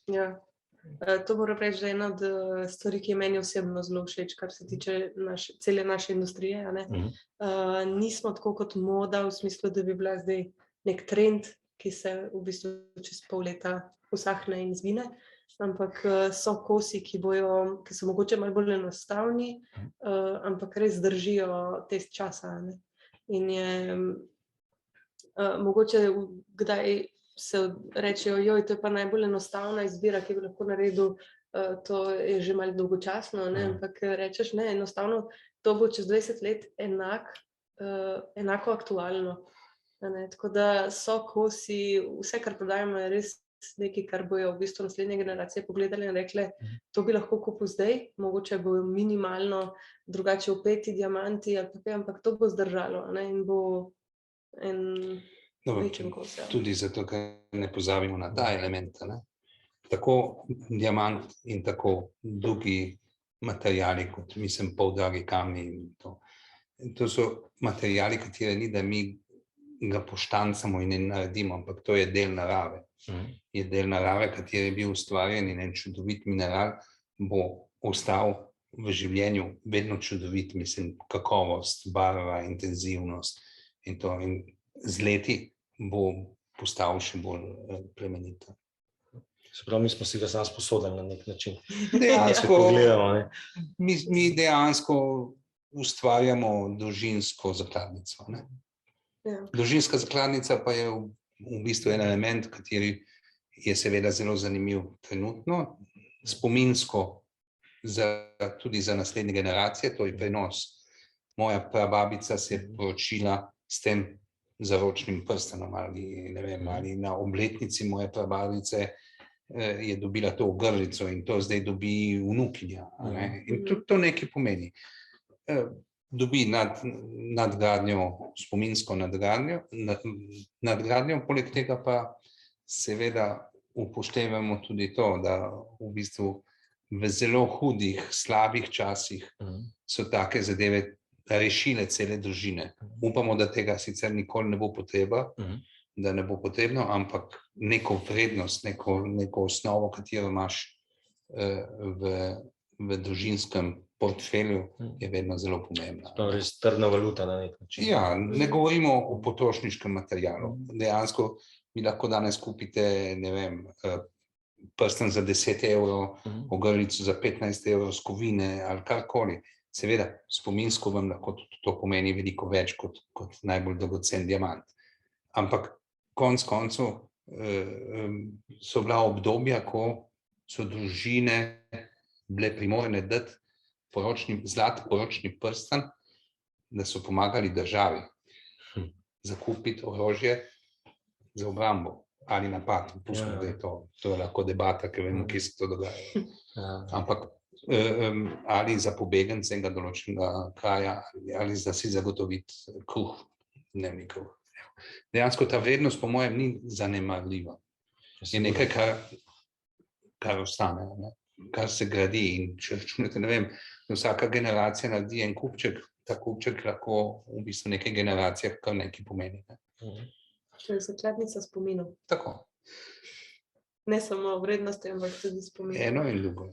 Ja. To moram reči, da je ena od stvari, ki je meni osebno zelo všeč, kar se tiče cele naše industrije, a ne. Nismo tako kot moda, v smislu, da bi bila zdaj nek trend, ki se v bistvu čez pol leta usahne in izgine, ampak so kosi, ki so mogoče malo bolj enostavni, ampak res držijo test časa, a ne. In je mogoče kdaj se rečejo, joj, to je pa najbolj enostavna izbira, ki bi lahko naredil, to je že malo dolgočasno, ne, ampak rečeš, ne, enostavno, to bo čez 20 let enako aktualno, a ne, tako da so kosi, vse, kar prodajamo, je res nekaj, kar bojo v bistvu naslednje generacije pogledali in rekle, to bi lahko kupil zdaj, mogoče bojo minimalno drugače vpeti diamanti ali pa kaj, ampak to bo zdržalo, a ne, in bo tudi zato, ker ne pozabimo na ta element, ne? Tako diamant in tako drugi materiali, kot mislim poldragi kamni in to. In to so materiali, katere ni, da mi ga poštancamo in ne naredimo, ampak to je del narave. Je del narave, kateri je bil ustvarjen in en čudovit mineral bo ostal v življenju vedno čudovit, mislim, kakovost, barva, intenzivnost in to. In z leti bo postal še bolj plemenit. Se pravi, mi smo si ga sam sposodili na nek način. Dejansko, mi dejansko ustvarjamo dolžinsko zakladnico. Ne? Ja. Dolžinska zakladnica pa je v bistvu en element, kateri je seveda zelo zanimiv trenutno, spominsko tudi za naslednje generacije, to je prenos. Moja prababica se je poročila s tem zaročnim prstanom ali ne vem, ali na obletnici moje prababice je dobila to ogrlico in to zdaj dobi vnukinja. In to nekaj pomeni. Dobi nadgradnjo, spominsko nadgradnjo, poleg tega pa seveda upoštevamo tudi to, da v bistvu v zelo hudih, slabih časih so take zadeve rešile cele družine. Upamo, da tega sicer nikoli ne bo potreba, da ne bo potrebno, ampak neko vrednost, neko osnovo, katero imaš v družinskem portfelju, je vedno zelo pomembna. To je res trdna valuta na nek način. Ja, ne govorimo o potrošniškem materialu. Dejansko mi lahko danes kupite, ne vem, prsten za 10 evrov, ogrlico za 15 evrov, skovine ali karkoli. Seveda, spominsko vam lahko to pomeni veliko več kot najbolj dragocen diamant. Ampak konec koncev so bila obdobja, ko so družine bile primorane dati zlat poročni prstan, da so pomagali državi zakupiti orožje za obrambo ali napad. Pustimo, da je to je lahko debata, ker vemo, kje se to dogaja. Ampak ali za pobegence enega določenega kraja, ali da si zagotoviti kruh, dnevni kruh. Dejansko ta vrednost, po mojem, ni zanemarljiva. Je nekaj, kar ostane, ne? Kar se gradi. In če računate, ne vem, vsaka generacija naredi en kupček, ta kupček lahko v bistvu v nekaj generacijah kar nekaj pomeni. Ne? To je zakladnica spominov. Tako. Ne samo vrednosti, ampak tudi spominov. Eno in drugo.